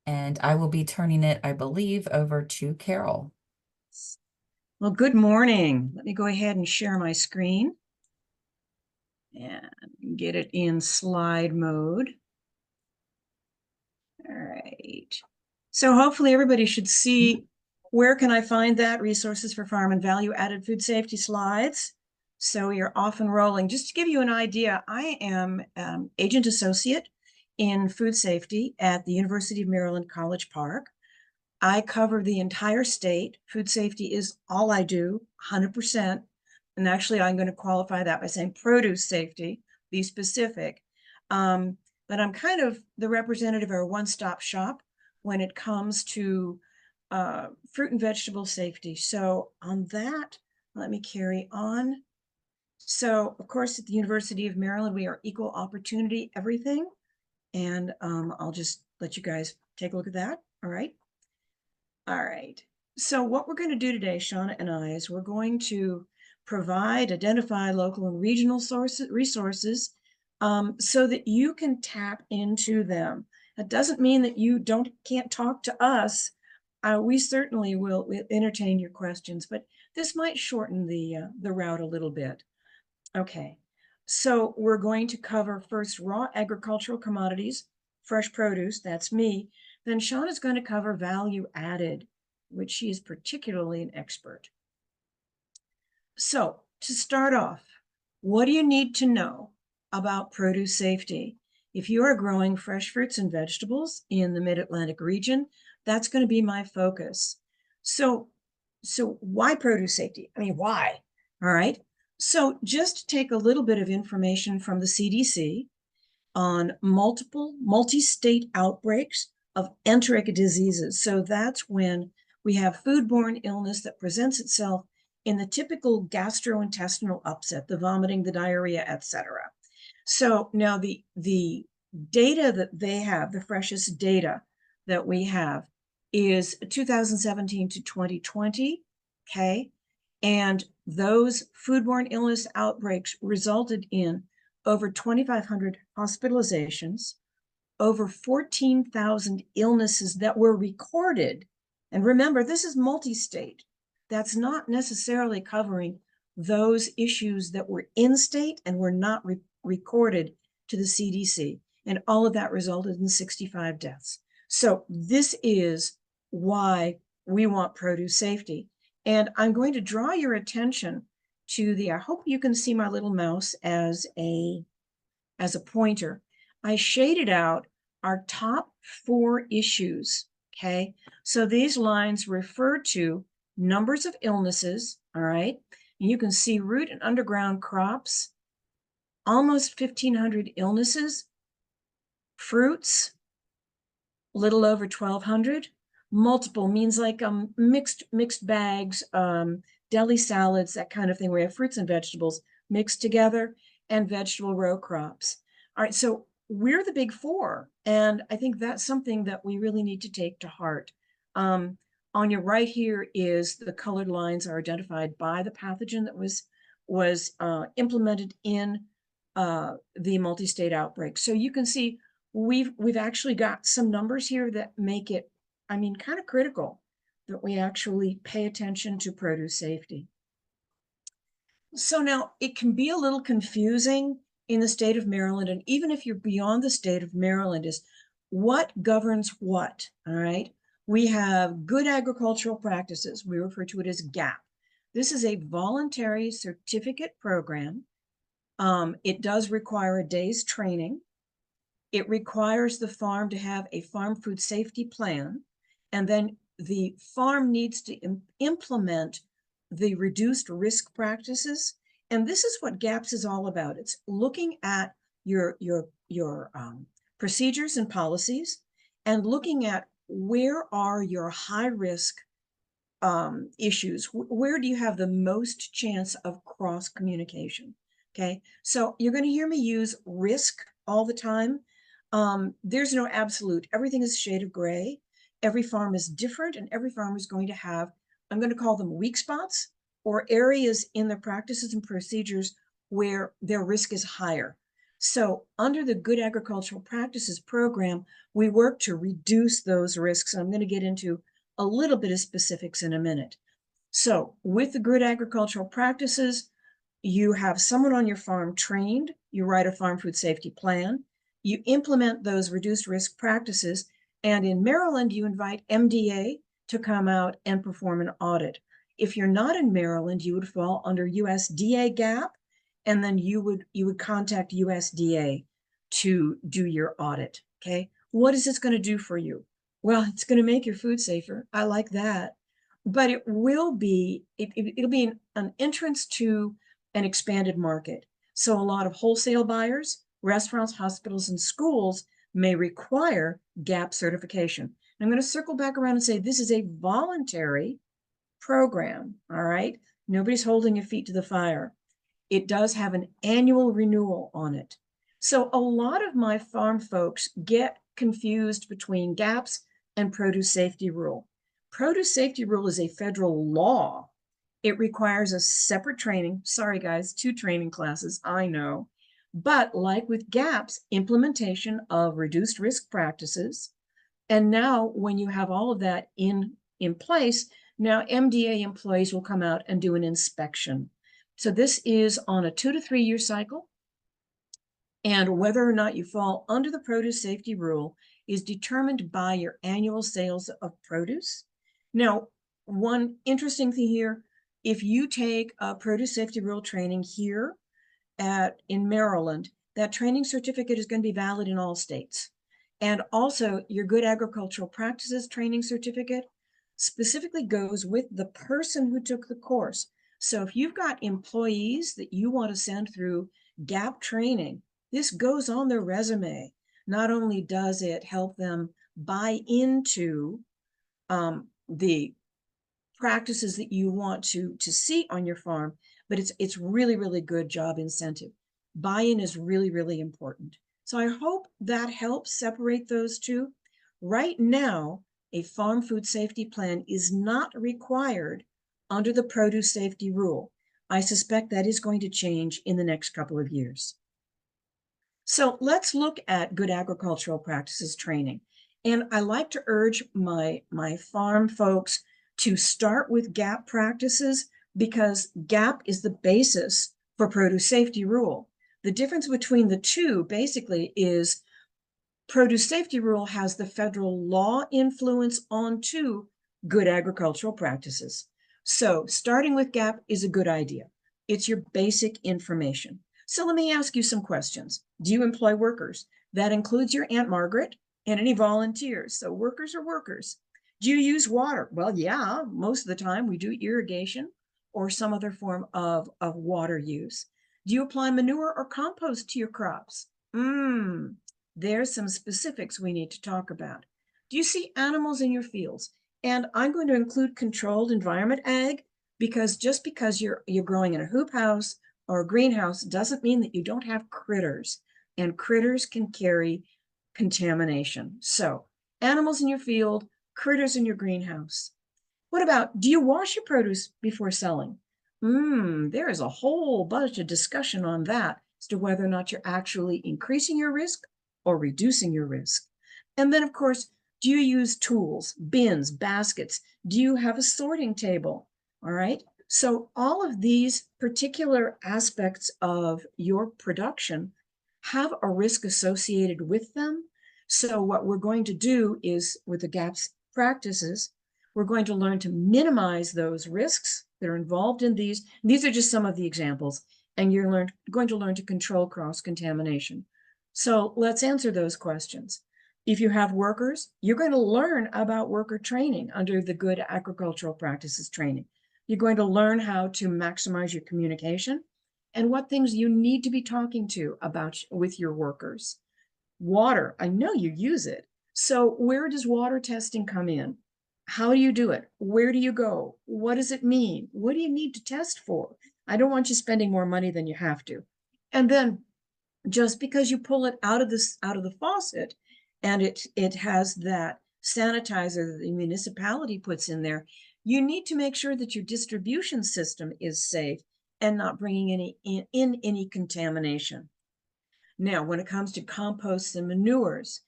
and I will be turning it, I believe, over to Carol. Well, good morning. Let me go ahead and share my screen and get it in slide mode. All right. So hopefully everybody should see where can I find that resources for farm and value added food safety slides. So you're off and rolling. Just to give you an idea, I am agent associate in food safety at the University of Maryland College Park. I cover the entire state. Food safety is all I do, 100%. And actually, I'm going to qualify that by saying produce safety, be specific. But I'm kind of the representative or one-stop shop when it comes to fruit and vegetable safety. So on that, let me carry on. So, of course, at the University of Maryland, we are equal opportunity everything. And I'll just let you guys take a look at that. All right. All right. So what we're going to do today, Shauna and I, is we're going to identify local and regional resources so that you can tap into them. That doesn't mean that you can't talk to us. We certainly will entertain your questions, but this might shorten the route a little bit. Okay. So we're going to cover first raw agricultural commodities, fresh produce, that's me. Then Shauna's going to cover value added, which she is particularly an expert. So to start off, what do you need to know about produce safety? If you are growing fresh fruits and vegetables in the Mid-Atlantic region, that's going to be my focus. So why produce safety? I mean, why? All right. So just take a little bit of information from the CDC on multi-state outbreaks of enteric diseases. So that's when we have foodborne illness that presents itself in the typical gastrointestinal upset, the vomiting, the diarrhea, etc. So now the data that they have, the freshest data that we have is 2017 to 2020, okay? And those foodborne illness outbreaks resulted in over 2,500 hospitalizations, over 14,000 illnesses that were recorded. And remember, this is multi-state. That's not necessarily covering those issues that were in-state and were not recorded to the CDC. And all of that resulted in 65 deaths. So this is why we want produce safety. And I'm going to draw your attention to I hope you can see my little mouse as a pointer. I shaded out our top 4 issues, okay? So these lines refer to numbers of illnesses, all right? And you can see root and underground crops, almost 1,500 illnesses, fruits, a little over 1,200, multiple means like mixed bags, deli salads, that kind of thing, where you have fruits and vegetables mixed together, and vegetable row crops. All right, so we're the big 4, and I think that's something that we really need to take to heart. On your right here is the colored lines are identified by the pathogen that was implemented in the multi-state outbreak. So you can see we've actually got some numbers here that make it, I mean, kind of critical that we actually pay attention to produce safety. So now it can be a little confusing in the state of Maryland, and even if you're beyond the state of Maryland, is what governs what, all right? We have good agricultural practices. We refer to it as GAP. This is a voluntary certificate program. It does require a day's training. It requires the farm to have a farm food safety plan, and then the farm needs to implement the reduced risk practices. And this is what GAPS is all about. It's looking at your procedures and policies and looking at where are your high risk issues, where do you have the most chance of cross communication. Okay, so you're going to hear me use risk all the time. There's no absolute. Everything is a shade of gray. Every farm is different, and every farm is going to have, I'm going to call them weak spots, or areas in their practices and procedures where their risk is higher. So under the Good Agricultural Practices program, we work to reduce those risks. I'm going to get into a little bit of specifics in a minute. So with the Good Agricultural Practices, you have someone on your farm trained, you write a farm food safety plan, you implement those reduced risk practices, and in Maryland, you invite MDA to come out and perform an audit. If you're not in Maryland, you would fall under USDA GAP, and then you would contact USDA to do your audit. Okay, what is this going to do for you? Well, it's going to make your food safer. I like that, but it will be it'll be an entrance to an expanded market. So a lot of wholesale buyers, restaurants, hospitals, and schools may require GAP certification. I'm going to circle back around and say this is a voluntary program. All right, nobody's holding your feet to the fire. It does have an annual renewal on it. So a lot of my farm folks get confused between GAPs and produce safety rule. Produce safety rule is a federal law. It requires a separate training. Sorry, guys, 2 training classes, I know. But like with GAPs, implementation of reduced risk practices. And now when you have all of that in place, now MDA employees will come out and do an inspection. So this is on a 2 to 3 year cycle. And whether or not you fall under the produce safety rule is determined by your annual sales of produce. Now, one interesting thing here, if you take a produce safety rule training here in Maryland, that training certificate is going to be valid in all states. And also your Good Agricultural Practices training certificate specifically goes with the person who took the course. So if you've got employees that you want to send through GAP training, this goes on their resume. Not only does it help them buy into the practices that you want to see on your farm, but it's really, really good job incentive. Buy-in is really, really important. So I hope that helps separate those two. Right now, a farm food safety plan is not required under the produce safety rule. I suspect that is going to change in the next couple of years. So let's look at good agricultural practices training. And I like to urge my farm folks to start with GAP practices because GAP is the basis for produce safety rule. The difference between the two basically is produce safety rule has the federal law influence onto good agricultural practices. So starting with GAP is a good idea. It's your basic information. So let me ask you some questions. Do you employ workers? That includes your Aunt Margaret and any volunteers. So workers are workers. Do you use water? Well, yeah, most of the time we do irrigation or some other form of water use. Do you apply manure or compost to your crops? There's some specifics we need to talk about. Do you see animals in your fields? And I'm going to include controlled environment ag because just because you're growing in a hoop house or a greenhouse doesn't mean that you don't have critters, and critters can carry contamination. So animals in your field, critters in your greenhouse. What about, do you wash your produce before selling? There is a whole bunch of discussion on that as to whether or not you're actually increasing your risk or reducing your risk. And then, of course, do you use tools, bins, baskets? Do you have a sorting table? All right. So all of these particular aspects of your production have a risk associated with them. So what we're going to do is, with the GAPS practices, we're going to learn to minimize those risks that are involved in these. These are just some of the examples, and you're going to learn to control cross-contamination. So let's answer those questions. If you have workers, you're going to learn about worker training under the Good Agricultural Practices training. You're going to learn how to maximize your communication and what things you need to be talking to about with your workers. Water, I know you use it. So where does water testing come in? How do you do it? Where do you go? What does it mean? What do you need to test for? I don't want you spending more money than you have to. And then just because you pull it out of the faucet and it has that sanitizer that the municipality puts in there, you need to make sure that your distribution system is safe and not bringing any contamination. Now, when it comes to composts and manures,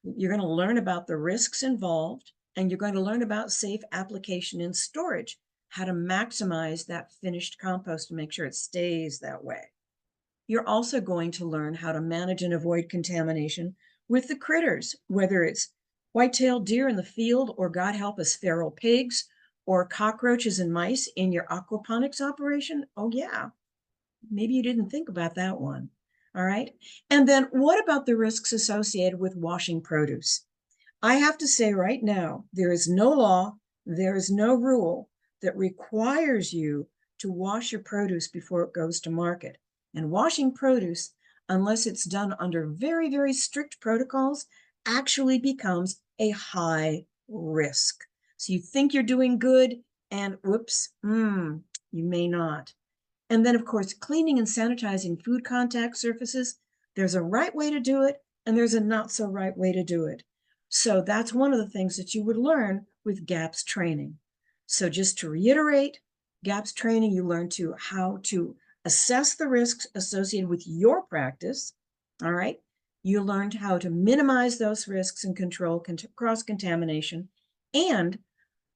you're going to learn about the risks involved, and you're going to learn about safe application and storage, how to maximize that finished compost and make sure it stays that way. You're also going to learn how to manage and avoid contamination with the critters, whether it's white-tailed deer in the field, or God help us, feral pigs, or cockroaches and mice in your aquaponics operation. Oh yeah, maybe you didn't think about that one. All right. And then what about the risks associated with washing produce? I have to say right now, there is no law, there is no rule that requires you to wash your produce before it goes to market. And washing produce, unless it's done under very, very strict protocols, actually becomes a high risk. So you think you're doing good, and whoops, you may not. And then, of course, cleaning and sanitizing food contact surfaces. There's a right way to do it, and there's a not so right way to do it. So that's one of the things that you would learn with GAPS training. So just to reiterate, GAPS training, you learn how to assess the risks associated with your practice. All right. You learned how to minimize those risks and control cross-contamination. And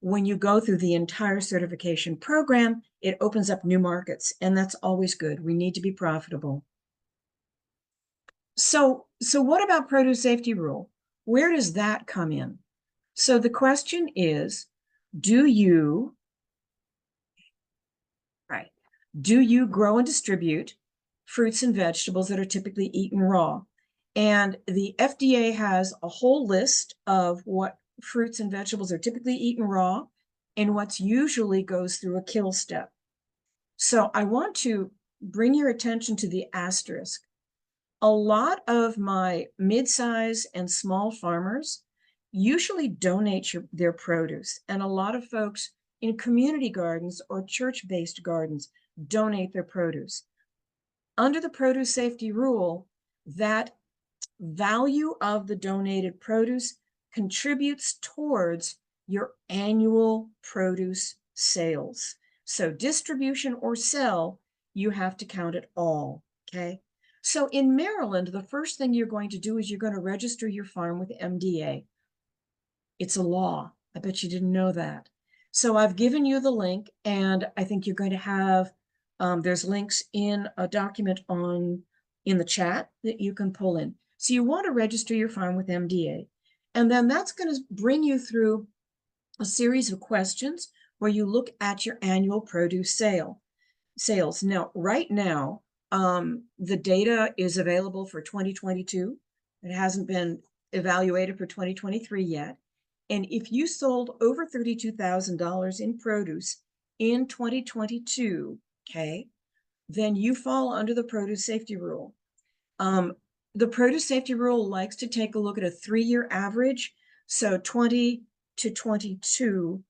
when you go through the entire certification program, it opens up new markets, and that's always good. We need to be profitable. So what about produce safety rule? Where does that come in? So the question is, do you grow and distribute fruits and vegetables that are typically eaten raw? And the FDA has a whole list of what fruits and vegetables are typically eaten raw and what's usually goes through a kill step. So I want to bring your attention to the asterisk. A lot of my mid-size and small farmers usually donate their produce, and a lot of folks in community gardens or church-based gardens donate their produce. Under the produce safety rule, that value of the donated produce contributes towards your annual produce sales. So distribution or sell, you have to count it all, okay? So in Maryland, the first thing you're going to do is you're going to register your farm with MDA. It's a law. I bet you didn't know that. So I've given you the link, and I think you're going to have, there's links in a document in the chat that you can pull in. So you want to register your farm with MDA. And then that's going to bring you through a series of questions where you look at your annual produce sales. Now, right now, the data is available for 2022. It hasn't been evaluated for 2023 yet. And if you sold over $32,000 in produce in 2022, okay, then you fall under the produce safety rule. The produce safety rule likes to take a look at a 3-year average. So 20 to 22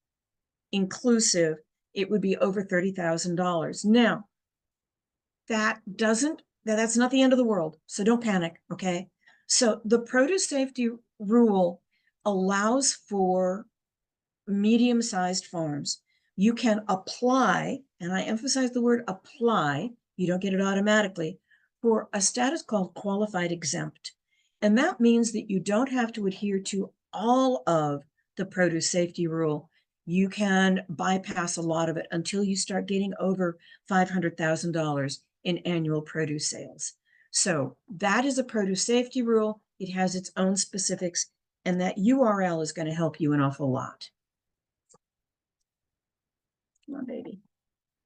inclusive, it would be over $30,000. Now, that's not the end of the world. So don't panic, okay? So the produce safety rule allows for medium-sized farms. You can apply, and I emphasize the word apply, you don't get it automatically, for a status called qualified exempt. And that means that you don't have to adhere to all of the produce safety rule. You can bypass a lot of it until you start getting over $500,000 in annual produce sales. So that is a produce safety rule. It has its own specifics, and that URL is going to help you an awful lot. Come on, baby.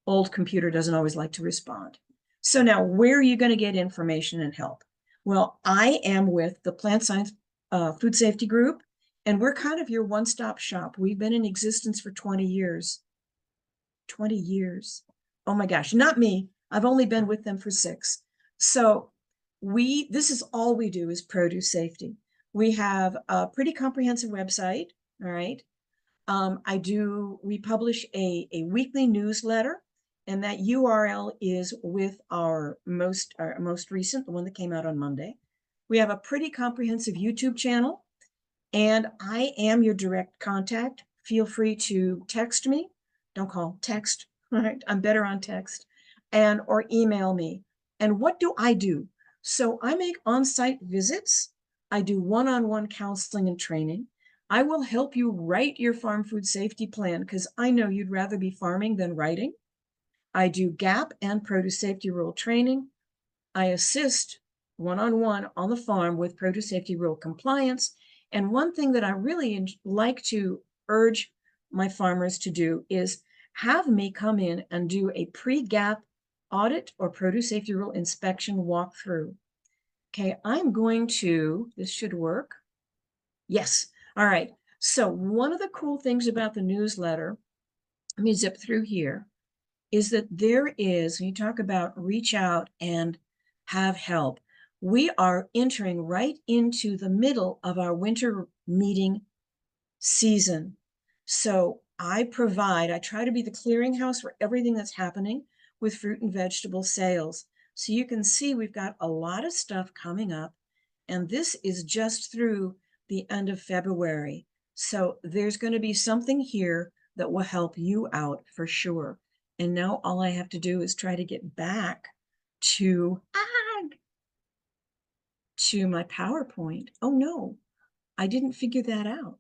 Old computer doesn't always like to respond. So now, where are you going to get information and help? Well, I am with the Plant Science Food Safety Group, and we're kind of your one-stop shop. We've been in existence for 20 years. 20 years. Oh my gosh, not me. I've only been with them for 6. So this is all we do is produce safety. We have a pretty comprehensive website, all right? We publish a weekly newsletter, and that URL is with our most recent, the one that came out on Monday. We have a pretty comprehensive YouTube channel, and I am your direct contact. Feel free to text me. Don't call, text. All right, I'm better on text, or email me. And what do I do? So I make on-site visits. I do one-on-one counseling and training. I will help you write your farm food safety plan because I know you'd rather be farming than writing. I do GAP and produce safety rule training. I assist one-on-one on the farm with produce safety rule compliance. And one thing that I really like to urge my farmers to do is have me come in and do a pre-GAP audit or produce safety rule inspection walkthrough. Okay, this should work. Yes. All right. So one of the cool things about the newsletter, let me zip through here, is that when you talk about reach out and have help, we are entering right into the middle of our winter meeting season. So I try to be the clearinghouse for everything that's happening with fruit and vegetable sales. So you can see we've got a lot of stuff coming up, and this is just through the end of February. So there's going to be something here that will help you out for sure. And now all I have to do is try to get back to my PowerPoint. Oh no, I didn't figure that out.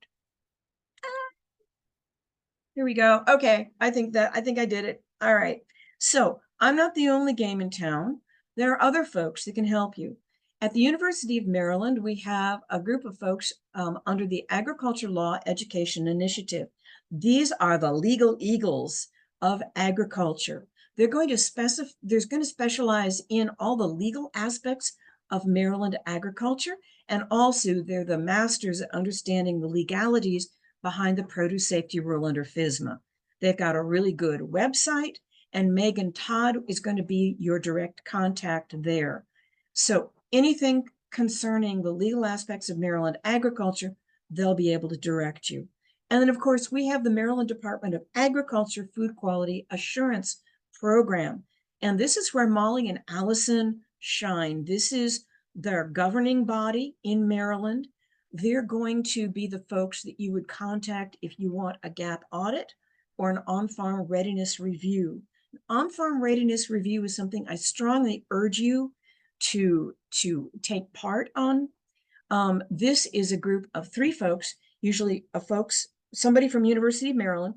Here we go. Okay, I think I did it. All right. So I'm not the only game in town. There are other folks that can help you. At the University of Maryland, we have a group of folks under the Agriculture Law Education Initiative. These are the legal eagles of agriculture. They're going to specialize in all the legal aspects of Maryland agriculture, and also they're the masters at understanding the legalities behind the produce safety rule under FSMA. They've got a really good website, and Megan Todd is going to be your direct contact there. So anything concerning the legal aspects of Maryland agriculture, they'll be able to direct you. And then, of course, we have the Maryland Department of Agriculture Food Quality Assurance Program. And this is where Molly and Allison shine. This is their governing body in Maryland. They're going to be the folks that you would contact if you want a GAP audit or an on-farm readiness review. An on-farm readiness review is something I strongly urge you to take part on. This is a group of 3 folks, usually somebody from University of Maryland,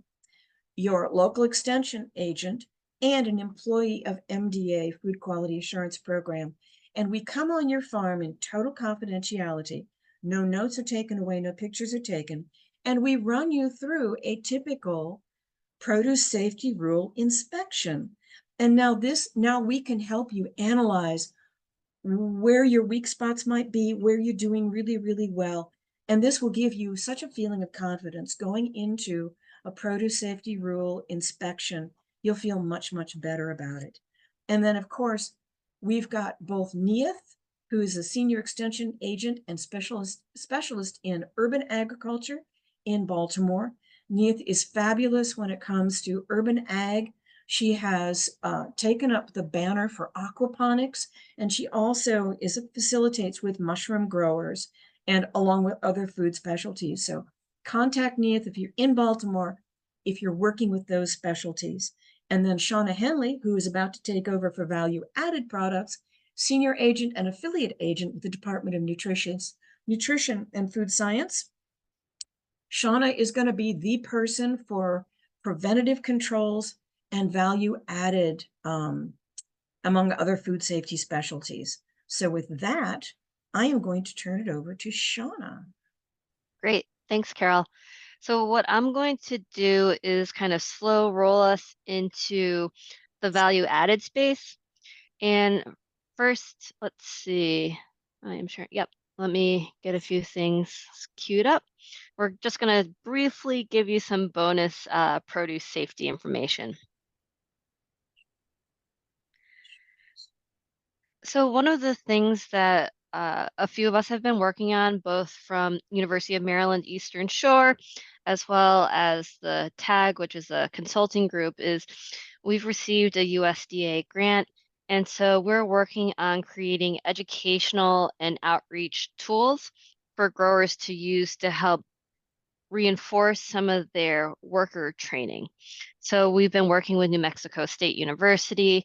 your local extension agent, and an employee of MDA, Food Quality Assurance Program. And we come on your farm in total confidentiality. No notes are taken away, no pictures are taken. And we run you through a typical produce safety rule inspection. And now we can help you analyze where your weak spots might be, where you're doing really, really well. And this will give you such a feeling of confidence going into a produce safety rule inspection. You'll feel much, much better about it. And then, of course, we've got both Neeth, who is a senior extension agent and specialist in urban agriculture in Baltimore. Neeth is fabulous when it comes to urban ag. She has taken up the banner for aquaponics, and she also facilitates with mushroom growers and along with other food specialties. So contact Neeth if you're in Baltimore, if you're working with those specialties. And then Shauna Henley, who is about to take over for value-added products, senior agent and affiliate agent with the Department of Nutrition and Food Science. Shauna is going to be the person for preventative controls and value-added, among other food safety specialties. So with that, I am going to turn it over to Shauna. Great. Thanks, Carol. So what I'm going to do is kind of slow roll us into the value added space. And first, let's see. I am sure. Yep. Let me get a few things queued up. We're just going to briefly give you some bonus produce safety information. So one of the things that a few of us have been working on, both from University of Maryland Eastern Shore, as well as the TAG, which is a consulting group, is we've received a USDA grant. And so we're working on creating educational and outreach tools for growers to use to help reinforce some of their worker training. So we've been working with New Mexico State University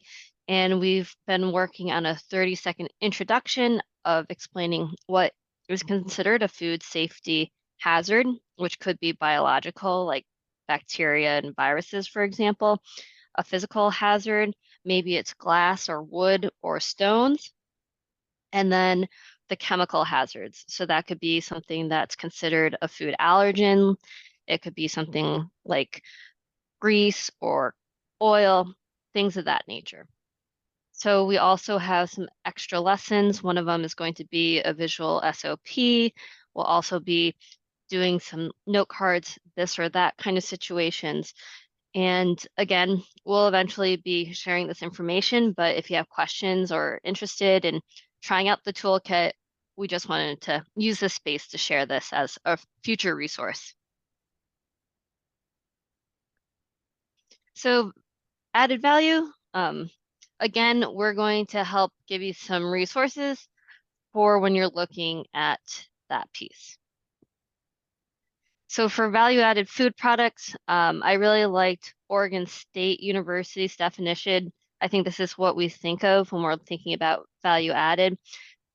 And we've been working on a 30-second introduction of explaining what is considered a food safety hazard, which could be biological, like bacteria and viruses, for example, a physical hazard, maybe it's glass or wood or stones, and then the chemical hazards. So that could be something that's considered a food allergen. It could be something like grease or oil, things of that nature. So we also have some extra lessons. One of them is going to be a visual SOP. We'll also be doing some note cards, this or that kind of situations. And again, we'll eventually be sharing this information, but if you have questions or interested in trying out the toolkit, we just wanted to use this space to share this as a future resource. So added value, again, we're going to help give you some resources for when you're looking at that piece. So for value-added food products, I really liked Oregon State University's definition. I think this is what we think of when we're thinking about value-added.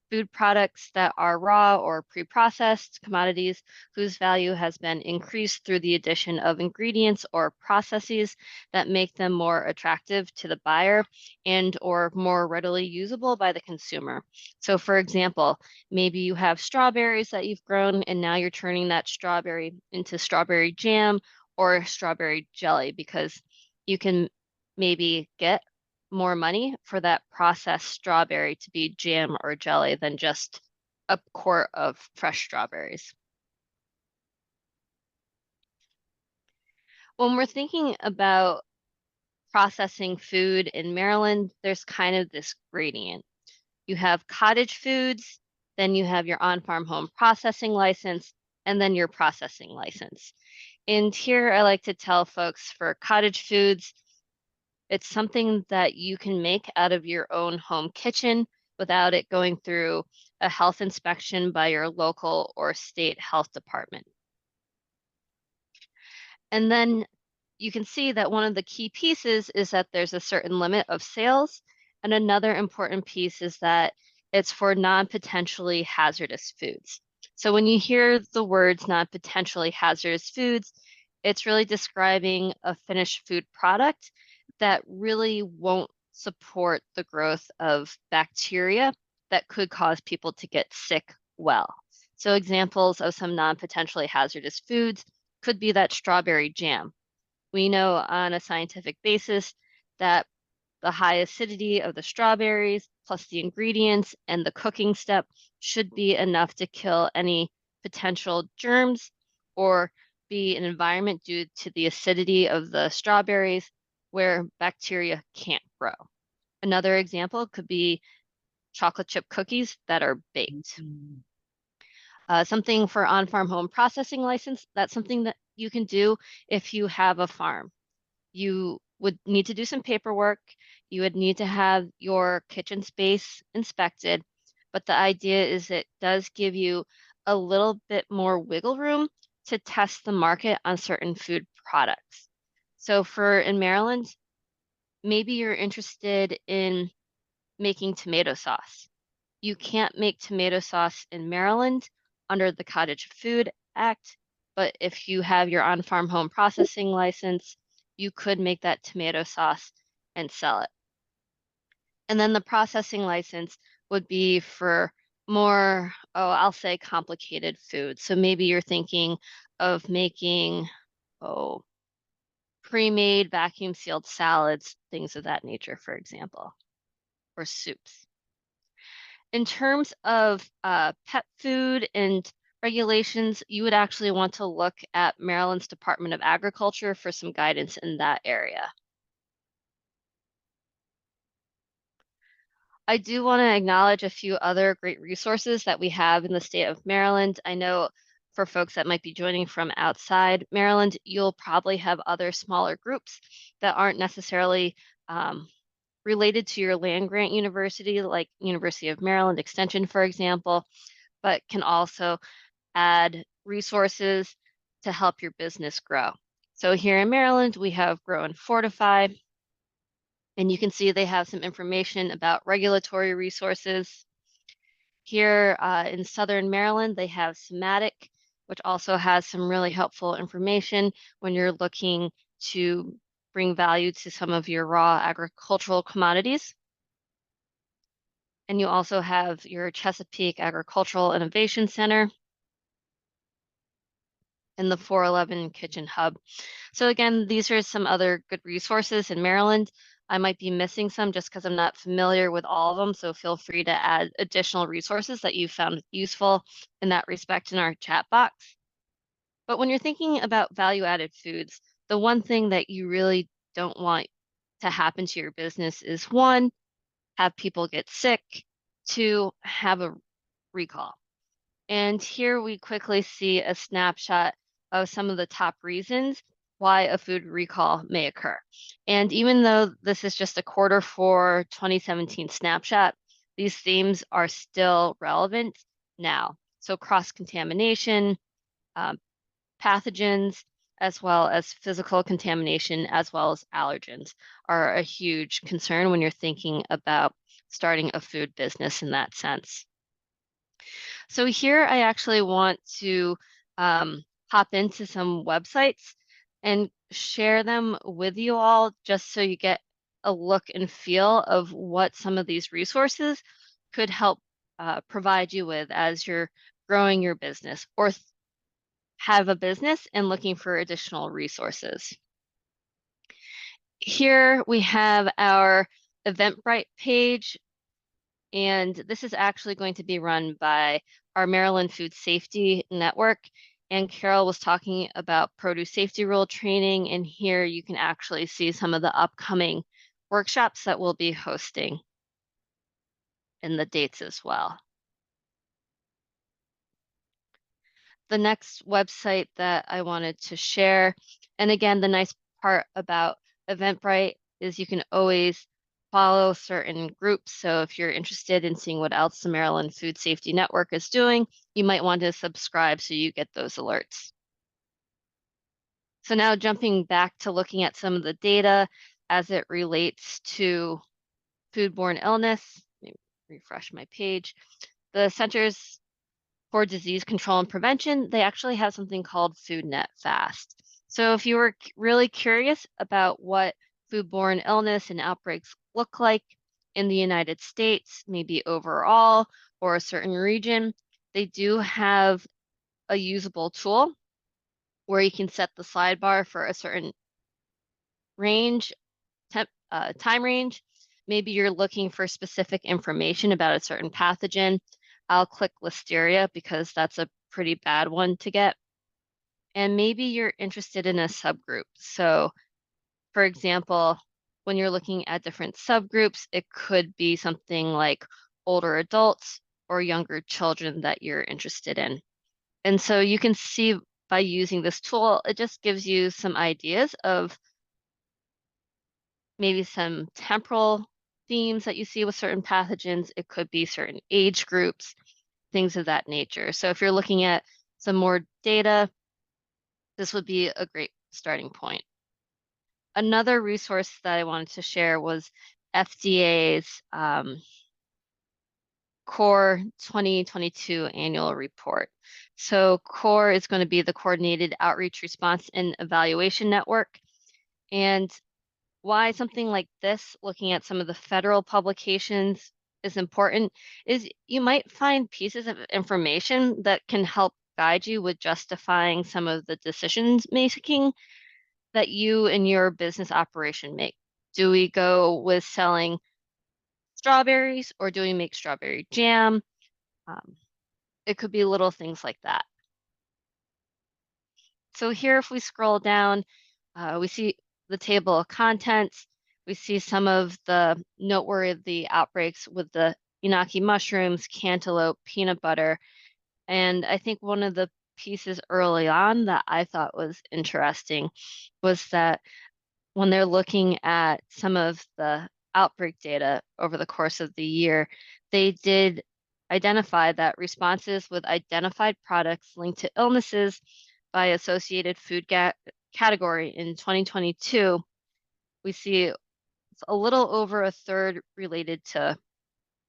Food products that are raw or pre-processed commodities whose value has been increased through the addition of ingredients or processes that make them more attractive to the buyer and or more readily usable by the consumer. So for example, maybe you have strawberries that you've grown and now you're turning that strawberry into strawberry jam or strawberry jelly because you can maybe get more money for that processed strawberry to be jam or jelly than just a quart of fresh strawberries. When we're thinking about processing food in Maryland, there's kind of this gradient. You have cottage foods, then you have your on-farm home processing license, and then your processing license. And here I like to tell folks for cottage foods, it's something that you can make out of your own home kitchen without it going through a health inspection by your local or state health department. And then you can see that one of the key pieces is that there's a certain limit of sales. And another important piece is that it's for non-potentially hazardous foods. So when you hear the words non-potentially hazardous foods, it's really describing a finished food product that really won't support the growth of bacteria that could cause people to get sick well. So examples of some non-potentially hazardous foods could be that strawberry jam. We know on a scientific basis that the high acidity of the strawberries plus the ingredients and the cooking step should be enough to kill any potential germs or be an environment due to the acidity of the strawberries where bacteria can't grow. Another example could be chocolate chip cookies that are baked. Something for on-farm home processing license, that's something that you can do if you have a farm. You would need to do some paperwork. You would need to have your kitchen space inspected. But the idea is it does give you a little bit more wiggle room to test the market on certain food products. So for in Maryland, maybe you're interested in making tomato sauce. You can't make tomato sauce in Maryland under the Cottage Food Act, but if you have your on-farm home processing license, you could make that tomato sauce and sell it. And then the processing license would be for more, oh, I'll say complicated food. So maybe you're thinking of making, oh, pre-made vacuum sealed salads, things of that nature, for example, or soups. In terms of pet food and regulations, you would actually want to look at Maryland's Department of Agriculture for some guidance in that area. I do want to acknowledge a few other great resources that we have in the state of Maryland. I know for folks that might be joining from outside Maryland, you'll probably have other smaller groups that aren't necessarily related to your land grant university, like University of Maryland Extension, for example, but can also add resources to help your business grow. So here in Maryland, we have Grow and Fortify. And you can see they have some information about regulatory resources. Here in Southern Maryland, they have Somatic, which also has some really helpful information when you're looking to bring value to some of your raw agricultural commodities. And you also have your Chesapeake Agricultural Innovation Center and the 411 Kitchen Hub. So again, these are some other good resources in Maryland. I might be missing some just because I'm not familiar with all of them, so feel free to add additional resources that you found useful in that respect in our chat box. But when you're thinking about value-added foods, the one thing that you really don't want to happen to your business is one, have people get sick, two, have a recall. And here we quickly see a snapshot of some of the top reasons why a food recall may occur. And even though this is just a quarter 4 2017 snapshot, these themes are still relevant now. So cross-contamination, um, pathogens, as well as physical contamination, as well as allergens are a huge concern when you're thinking about starting a food business in that sense. So here I actually want to hop into some websites and share them with you all just so you get a look and feel of what some of these resources could help provide you with as you're growing your business or have a business and looking for additional resources. Here we have our Eventbrite page, and this is actually going to be run by our Maryland Food Safety Network. And Carol was talking about produce safety rule training, and here you can actually see some of the upcoming workshops that we'll be hosting and the dates as well. The next website that I wanted to share, and again, the nice part about Eventbrite is you can always follow certain groups. So if you're interested in seeing what else the Maryland Food Safety Network is doing, you might want to subscribe so you get those alerts. So now jumping back to looking at some of the data as it relates to foodborne illness, let me refresh my page. The Centers for Disease Control and Prevention, they actually have something called FoodNet Fast. So if you were really curious about what foodborne illness and outbreaks look like in the United States, maybe overall or a certain region, they do have a usable tool where you can set the sidebar for a certain range, time range. Maybe you're looking for specific information about a certain pathogen. I'll click Listeria because that's a pretty bad one to get. And maybe you're interested in a subgroup. So, for example, when you're looking at different subgroups, it could be something like older adults or younger children that you're interested in. And so you can see by using this tool, it just gives you some ideas of maybe some temporal themes that you see with certain pathogens. It could be certain age groups, things of that nature. So if you're looking at some more data, this would be a great starting point. Another resource that I wanted to share was FDA's CORE 2022 annual report. So CORE is going to be the Coordinated Outreach Response and Evaluation Network. And why something like this, looking at some of the federal publications, is important is you might find pieces of information that can help guide you with justifying some of the decisions making that you and your business operation make. Do we go with selling strawberries or do we make strawberry jam? It could be little things like that. So here, if we scroll down, we see the table of contents. We see some of the noteworthy outbreaks with the Inaki mushrooms, cantaloupe, peanut butter. And I think one of the pieces early on that I thought was interesting was that when they're looking at some of the outbreak data over the course of the year, they did identify that responses with identified products linked to illnesses by associated food category in 2022, we see It's a little over a third related to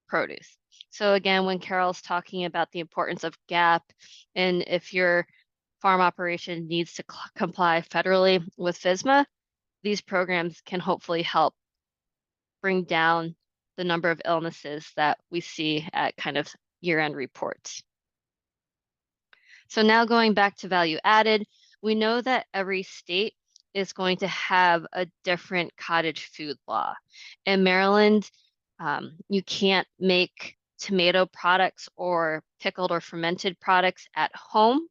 produce. So again, when Carol's talking about the importance of GAP, and if your farm operation needs to comply federally with FSMA, these programs can hopefully help bring down the number of illnesses that we see at kind of year-end reports. So now going back to value added, we know that every state is going to have a different cottage food law. In Maryland, you can't make tomato products or pickled or fermented products at home,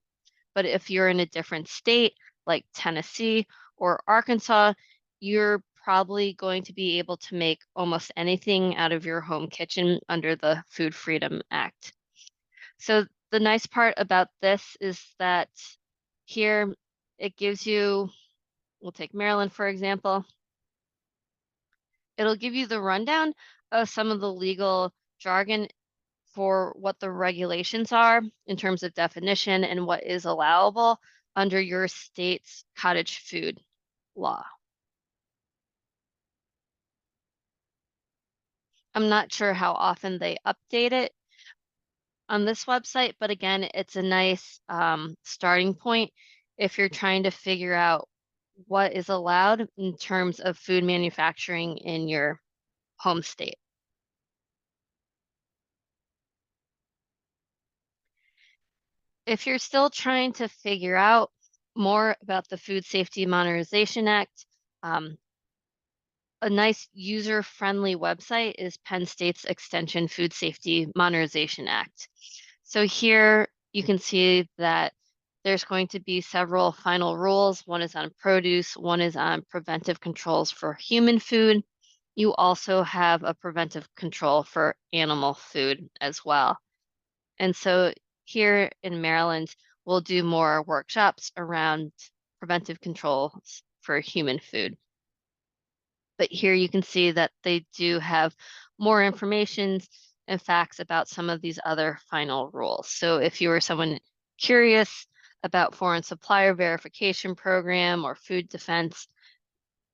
but if you're in a different state like Tennessee or Arkansas, you're probably going to be able to make almost anything out of your home kitchen under the Food Freedom Act. So the nice part about this is that here it gives you, we'll take Maryland for example, it'll give you the rundown of some of the legal jargon for what the regulations are in terms of definition and what is allowable under your state's cottage food law. I'm not sure how often they update it on this website, but again, it's a nice starting point if you're trying to figure out what is allowed in terms of food manufacturing in your home state. If you're still trying to figure out more about the Food Safety Modernization Act, a nice user-friendly website is Penn State's Extension Food Safety Modernization Act. So here you can see that there's going to be several final rules. One is on produce, one is on preventive controls for human food. You also have a preventive control for animal food as well. And so here in Maryland, we'll do more workshops around preventive controls for human food. But here you can see that they do have more information and facts about some of these other final rules. So if you are someone curious about foreign supplier verification program or food defense,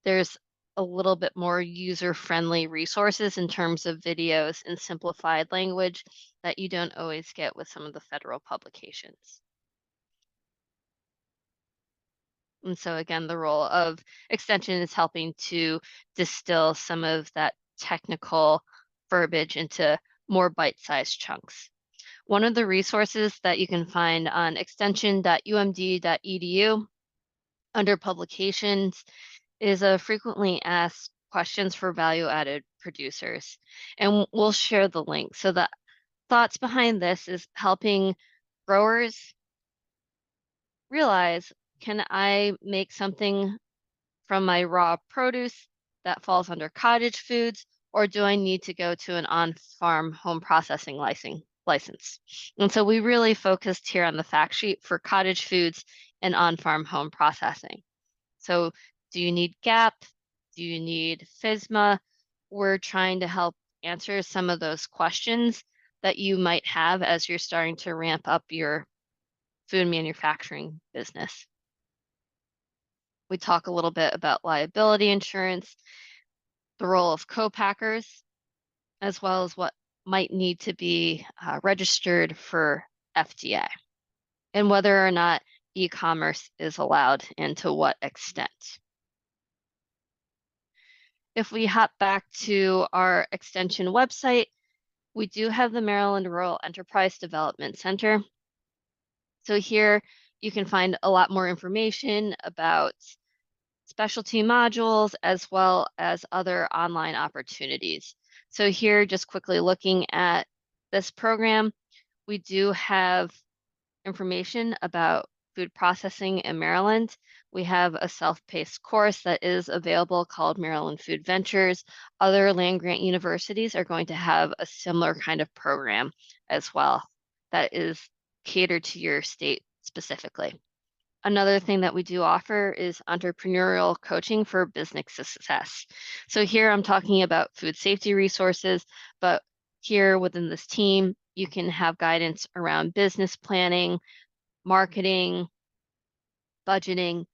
there's a little bit more user-friendly resources in terms of videos and simplified language that you don't always get with some of the federal publications. And so again, the role of extension is helping to distill some of that technical verbiage into more bite-sized chunks. One of the resources that you can find on extension.umd.edu under publications is a frequently asked questions for value-added producers. And we'll share the link. So the thoughts behind this is helping growers realize, can I make something from my raw produce that falls under cottage foods, or do I need to go to an on-farm home processing license? And so we really focused here on the fact sheet for cottage foods and on-farm home processing. So do you need GAP? Do you need FSMA? We're trying to help answer some of those questions that you might have as you're starting to ramp up your food manufacturing business. We talk a little bit about liability insurance, the role of co-packers, as well as what might need to be registered for FDA, and whether or not e-commerce is allowed and to what extent. If we hop back to our extension website, we do have the Maryland Rural Enterprise Development Center. So here you can find a lot more information about specialty modules as well as other online opportunities. So here, just quickly looking at this program, we do have information about food processing in Maryland. We have a self-paced course that is available called Maryland Food Ventures. Other land-grant universities are going to have a similar kind of program as well that is catered to your state specifically. Another thing that we do offer is entrepreneurial coaching for business success. So here I'm talking about food safety resources, but here within this team, you can have guidance around business planning, marketing, budgeting.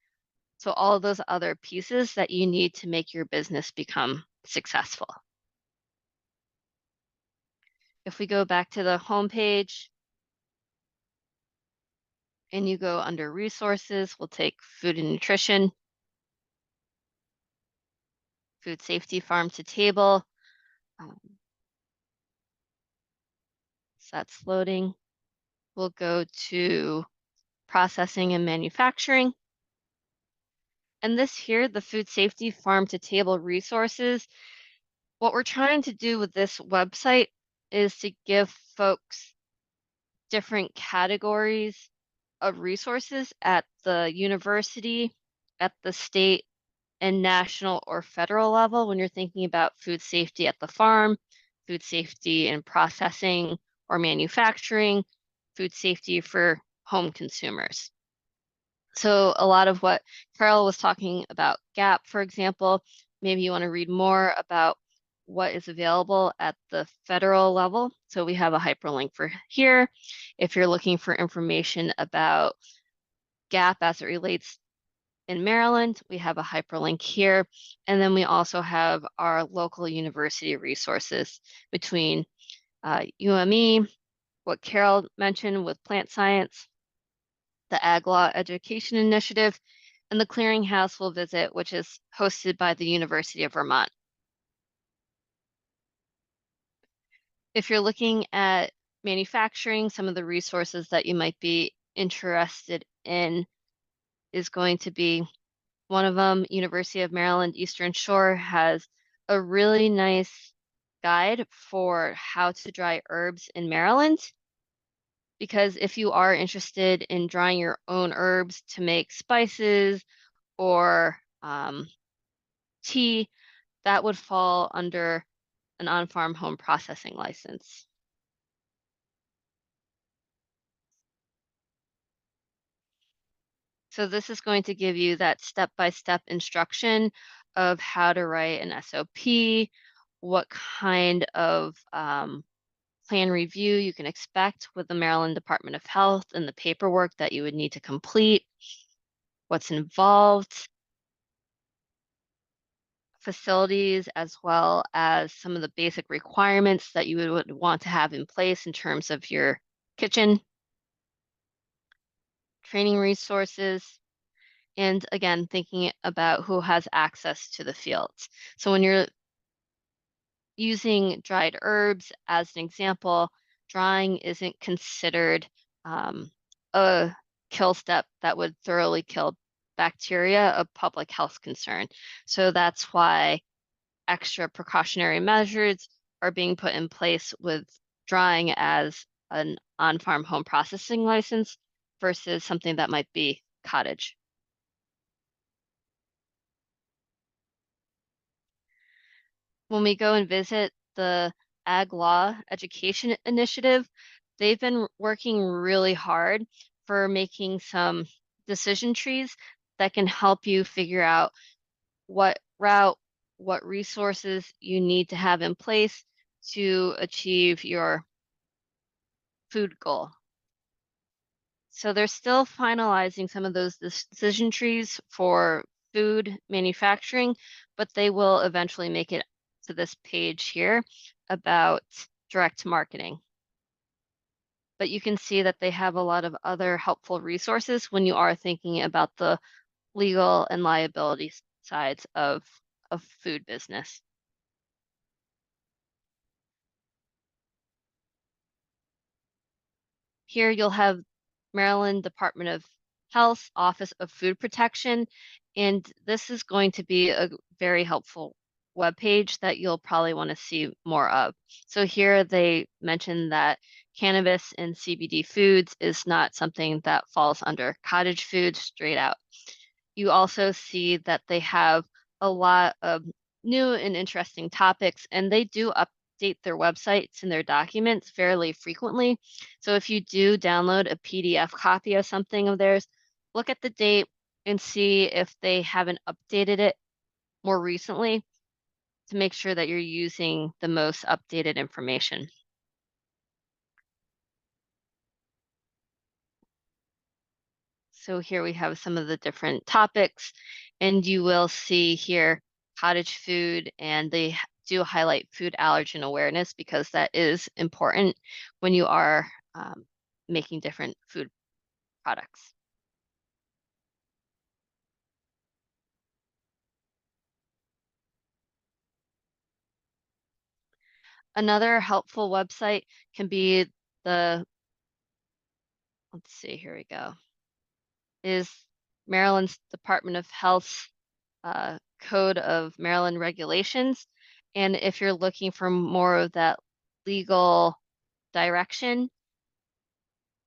So all of those other pieces that you need to make your business become successful. If we go back to the home page and you go under resources, we'll take food and nutrition, food safety, farm to table. So that's loading. We'll go to processing and manufacturing. And this here, the food safety farm to table resources, what we're trying to do with this website is to give folks different categories of resources at the university, at the state and national or federal level when you're thinking about food safety at the farm, food safety in processing or manufacturing, food safety for home consumers. So a lot of what Carol was talking about GAP, for example, maybe you want to read more about what is available at the federal level. So we have a hyperlink for here. If you're looking for information about GAP as it relates in Maryland, we have a hyperlink here. And then we also have our local university resources between UME, what Carol mentioned with plant science, the Ag Law Education Initiative, and the Clearinghouse we'll visit, which is hosted by the University of Vermont. If you're looking at manufacturing, some of the resources that you might be interested in is going to be one of them. University of Maryland Eastern Shore has a really nice guide for how to dry herbs in Maryland. Because if you are interested in drying your own herbs to make spices or tea, that would fall under an on-farm home processing license. So this is going to give you that step-by-step instruction of how to write an SOP, what kind of plan review you can expect with the Maryland Department of Health and the paperwork that you would need to complete, what's involved, facilities, as well as some of the basic requirements that you would want to have in place in terms of your kitchen, training resources, and again, thinking about who has access to the fields. So when you're using dried herbs as an example, drying isn't considered a kill step that would thoroughly kill bacteria, a public health concern. So that's why extra precautionary measures are being put in place with drying as an on-farm home processing license versus something that might be cottage. When we go and visit the Ag Law Education Initiative, they've been working really hard for making some decision trees that can help you figure out what route, what resources you need to have in place to achieve your food goal. So they're still finalizing some of those decision trees for food manufacturing, but they will eventually make it to this page here about direct marketing. But you can see that they have a lot of other helpful resources when you are thinking about the legal and liability sides of food business. Here you'll have Maryland Department of Health Office of Food Protection, and this is going to be a very helpful webpage that you'll probably want to see more of. So here they mention that cannabis and CBD foods is not something that falls under cottage food straight out. You also see that they have a lot of new and interesting topics, and they do update their websites and their documents fairly frequently. So if you do download a PDF copy of something of theirs, look at the date and see if they haven't updated it more recently to make sure that you're using the most updated information. So here we have some of the different topics, and you will see here cottage food, and they do highlight food allergen awareness because that is important when you are making different food products. Another helpful website can be the, let's see, here we go, is Maryland's Department of Health Code of Maryland Regulations. And if you're looking for more of that legal direction,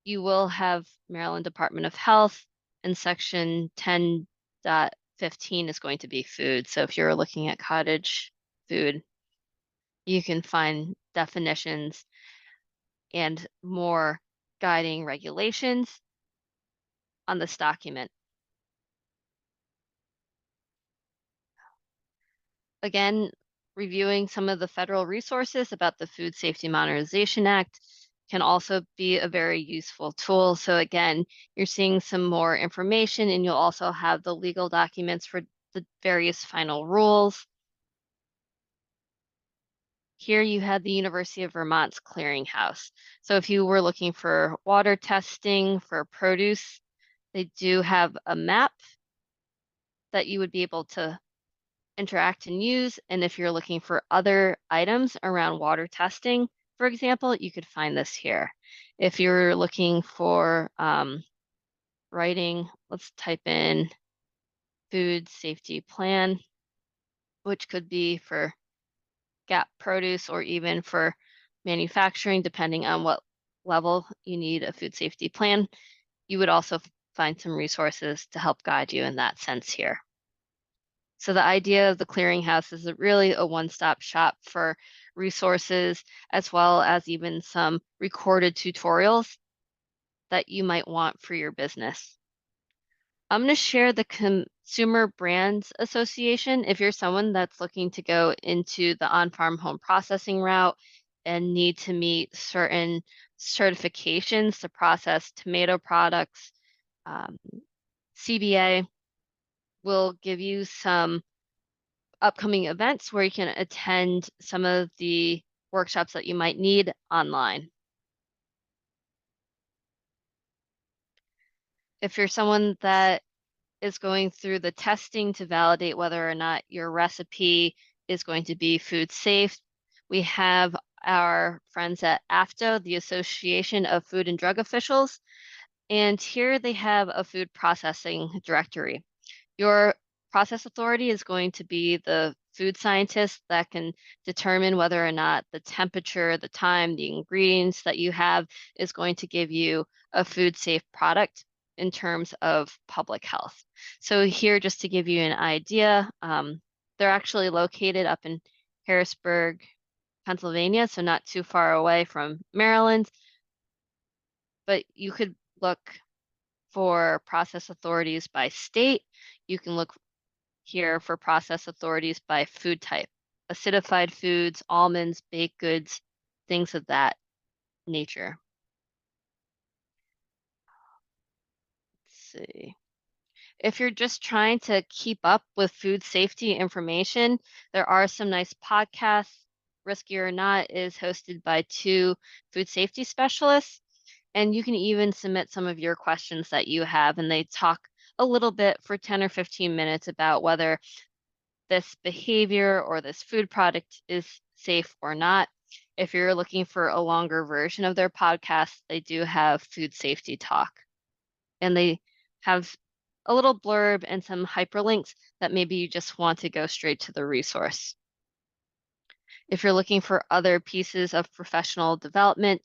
you will have Maryland Department of Health, and section 10.15 is going to be food. So if you're looking at cottage food, you can find definitions and more guiding regulations on this document. Again, reviewing some of the federal resources about the Food Safety Modernization Act can also be a very useful tool. So again, you're seeing some more information, and you'll also have the legal documents for the various final rules. Here you have the University of Vermont's clearinghouse. So if you were looking for water testing for produce, they do have a map that you would be able to interact and use. And if you're looking for other items around water testing, for example, you could find this here. If you're looking for writing, let's type in food safety plan, which could be for GAP produce or even for manufacturing, depending on what level you need a food safety plan. You would also find some resources to help guide you in that sense here. So the idea of the clearinghouse is really a one-stop shop for resources, as well as even some recorded tutorials that you might want for your business. I'm going to share the Consumer Brands Association. If you're someone that's looking to go into the on-farm home processing route and need to meet certain certifications to process tomato products, CBA will give you some upcoming events where you can attend some of the workshops that you might need online. If you're someone that is going through the testing to validate whether or not your recipe is going to be food safe, we have our friends at AFDO, the Association of Food and Drug Officials, and here they have a food processing directory. Your process authority is going to be the food scientist that can determine whether or not the temperature, the time, the ingredients that you have is going to give you a food safe product in terms of public health. So here, just to give you an idea, they're actually located up in Harrisburg, Pennsylvania, so not too far away from Maryland, but you could look for process authorities by state. You can look here for process authorities by food type, acidified foods, almonds, baked goods, things of that nature. Let's see. If you're just trying to keep up with food safety information, there are some nice podcasts. Risky or Not is hosted by two food safety specialists, and you can even submit some of your questions that you have, and they talk a little bit for 10 or 15 minutes about whether this behavior or this food product is safe or not. If you're looking for a longer version of their podcast, they do have Food Safety Talk, and they have a little blurb and some hyperlinks that maybe you just want to go straight to the resource. If you're looking for other pieces of professional development,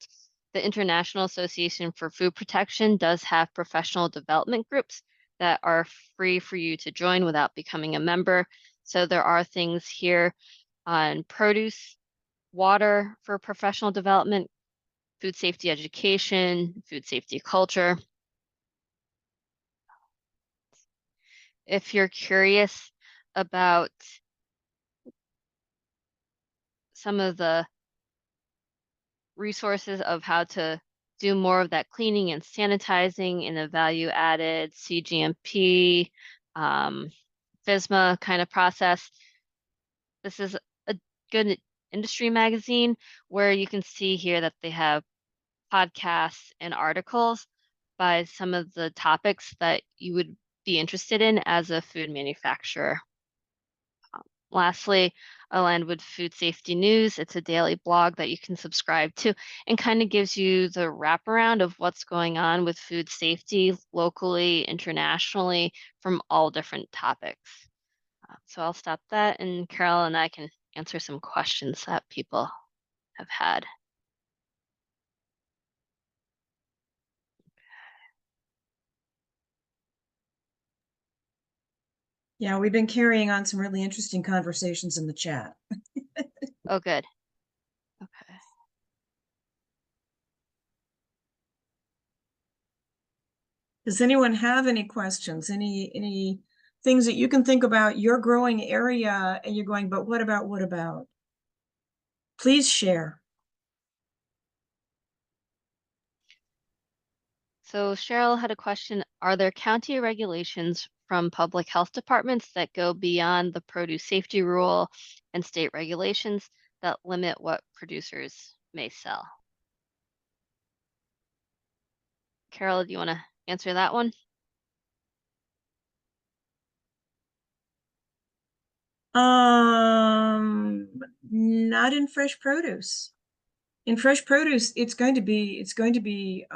the International Association for Food Protection does have professional development groups that are free for you to join without becoming a member. So there are things here on produce, water for professional development, food safety education, food safety culture. If you're curious about some of the resources of how to do more of that cleaning and sanitizing in a value added CGMP, FSMA kind of process, This is a good industry magazine where you can see here that they have podcasts and articles by some of the topics that you would be interested in as a food manufacturer. Lastly, Aligned with Food Safety News. It's a daily blog that you can subscribe to and kind of gives you the wraparound of what's going on with food safety locally, internationally, from all different topics. So I'll stop that, and Carol and I can answer some questions that people have had. Yeah, we've been carrying on some really interesting conversations in the chat. Oh, good. Okay. Does anyone have any questions? Any things that you can think about your growing area and you're going, but what about, what about? Please share. So Cheryl had a question. Are there county regulations from public health departments that go beyond the produce safety rule and state regulations that limit what producers may sell? Carol, do you want to answer that one? Not in fresh produce. In fresh produce, it's going to be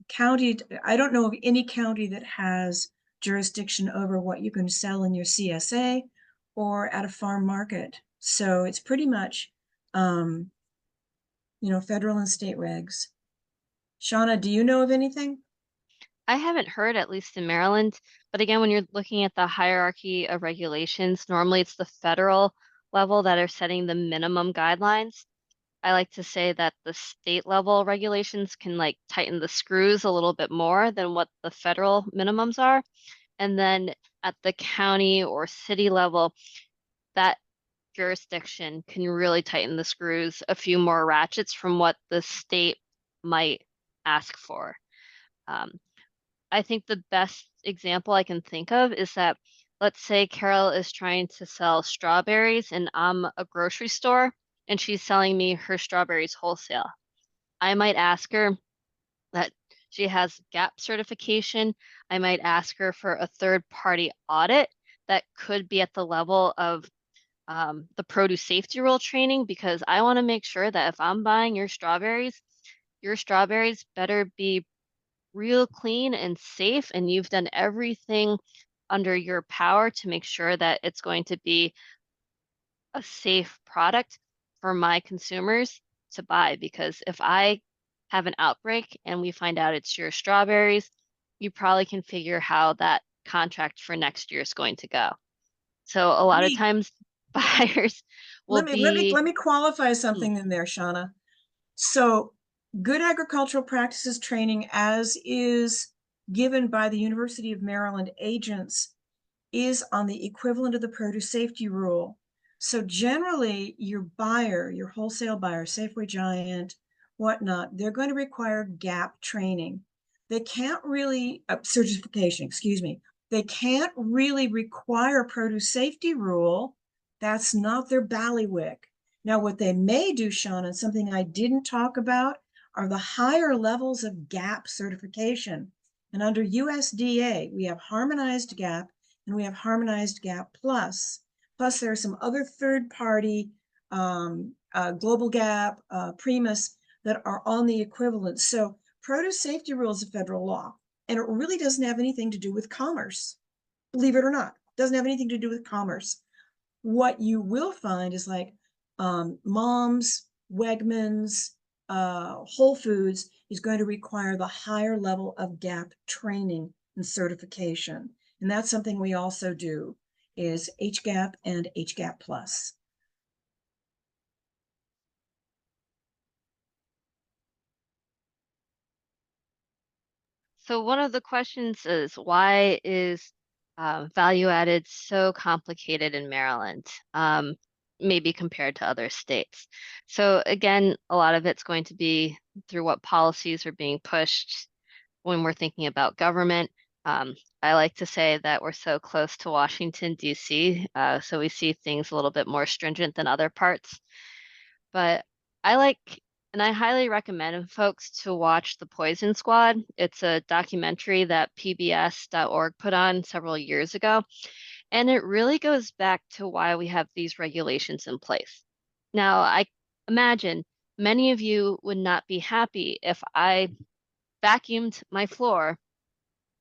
county. I don't know of any county that has jurisdiction over what you can sell in your CSA or at a farm market. So it's pretty much, federal and state regs. Shauna, do you know of anything? I haven't heard, at least in Maryland, but again, when you're looking at the hierarchy of regulations, normally it's the federal level that are setting the minimum guidelines. I like to say that the state level regulations can like tighten the screws a little bit more than what the federal minimums are. And then at the county or city level, that jurisdiction can really tighten the screws a few more ratchets from what the state might ask for. Um, I think the best example I can think of is that, let's say Carol is trying to sell strawberries and I'm a grocery store and she's selling me her strawberries wholesale. I might ask her that she has GAP certification. I might ask her for a third party audit that could be at the level of the produce safety rule training, because I want to make sure that if I'm buying your strawberries better be real clean and safe, and you've done everything under your power to make sure that it's going to be a safe product for my consumers to buy. Because if I have an outbreak and we find out it's your strawberries, you probably can figure how that contract for next year is going to go. So a Let lot of me times buyers will be, let me qualify mm, something in there, Shauna. So good agricultural practices training, as is given by the University of Maryland agents, is on the equivalent of the produce safety rule. So generally your buyer, your wholesale buyer, Safeway, Giant, whatnot, they're going to require GAP training. They can't really, certification, excuse me. They can't really require a produce safety rule. That's not their ballywick. Now, what they may do, Sean, and something I didn't talk about, are the higher levels of GAP certification. And under USDA, we have harmonized GAP and we have harmonized GAP Plus. Plus, there are some other third-party Global GAP, Primus, that are on the equivalent. So produce safety rule is a federal law, and it really doesn't have anything to do with commerce. Believe it or not, it doesn't have anything to do with commerce. What you will find is like Mom's, Wegmans, Whole Foods is going to require the higher level of GAP training and certification. And that's something we also do, is HGAP and HGAP Plus. so one of the questions is, why is value added so complicated in Maryland, maybe compared to other states? So again, a lot of it's going to be through what policies are being pushed when we're thinking about government. I like to say that we're so close to Washington, D.C., so we see things a little bit more stringent than other parts. But I like, and I highly recommend folks to watch The Poison Squad. It's a documentary that PBS.org put on several years ago, and it really goes back to why we have these regulations in place. Now, I imagine many of you would not be happy if I vacuumed my floor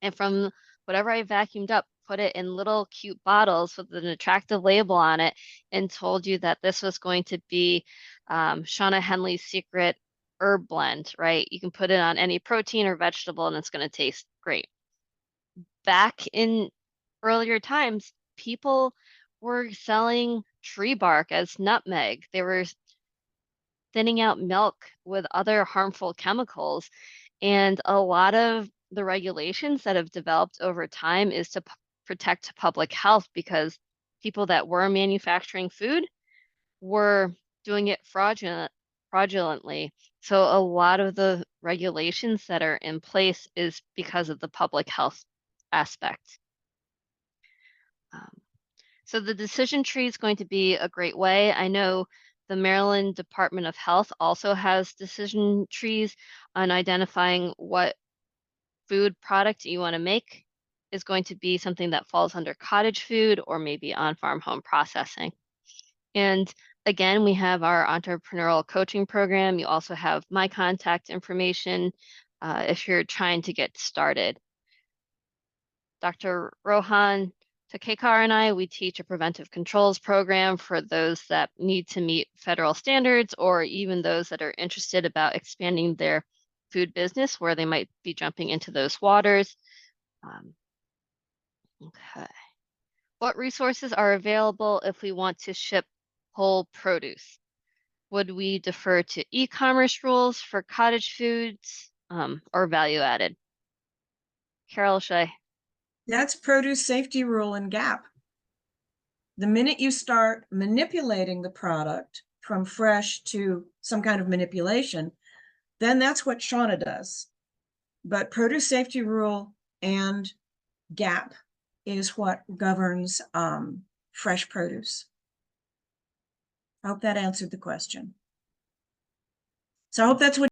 and from whatever I vacuumed up, put it in little cute bottles with an attractive label on it and told you that this was going to be Shauna Henley's secret herb blend, right? You can put it on any protein or vegetable and it's going to taste great. Back in earlier times, people were selling tree bark as nutmeg. They were thinning out milk with other harmful chemicals. And a lot of the regulations that have developed over time is to protect public health because people that were manufacturing food were doing it fraudulently. So a lot of the regulations that are in place is because of the public health aspect. Um, so the decision tree is going to be a great way. I know the Maryland Department of Health also has decision trees on identifying what food product you want to make is going to be something that falls under cottage food or maybe on-farm home processing. And again, we have our entrepreneurial coaching program. You also have my contact information if you're trying to get started. Dr. Rohan Takekar and I, we teach a preventive controls program for those that need to meet federal standards or even those that are interested about expanding their food business where they might be jumping into those waters. Okay. What resources are available if we want to ship whole produce? Would we defer to e-commerce rules for cottage foods or value added? Carol, should I? That's produce safety rule and GAP. The minute you start manipulating the product from fresh to some kind of manipulation, then that's what Shauna does. But produce safety rule and GAP is what governs fresh produce. I hope that answered the question. So I hope that's what